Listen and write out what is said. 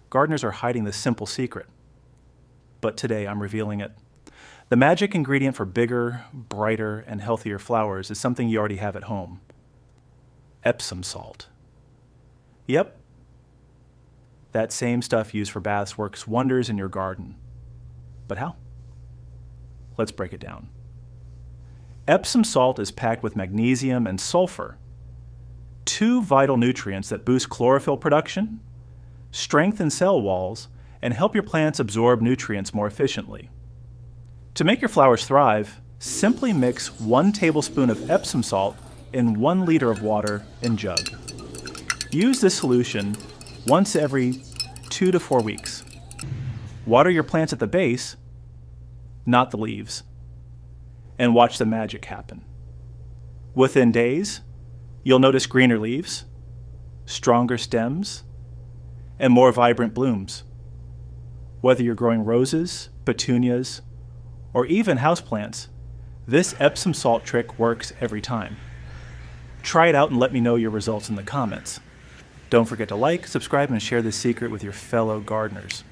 gardeners are hiding this simple secret. But today I'm revealing it. The magic ingredient for bigger, brighter, and healthier flowers is something you already have at home. Epsom salt. Yep. That same stuff used for baths works wonders in your garden. But how? Let's break it down. Epsom salt is packed with magnesium and sulfur, two vital nutrients that boost chlorophyll production, strengthen cell walls, and help your plants absorb nutrients more efficiently. To make your flowers thrive, simply mix 1 tablespoon of Epsom salt in 1 liter of water in jug. Use this solution once every 2 to 4 weeks. Water your plants at the base, not the leaves, and watch the magic happen. Within days, you'll notice greener leaves, stronger stems, and more vibrant blooms. Whether you're growing roses, petunias, or even houseplants, this Epsom salt trick works every time. Try it out and let me know your results in the comments. Don't forget to like, subscribe, and share this secret with your fellow gardeners.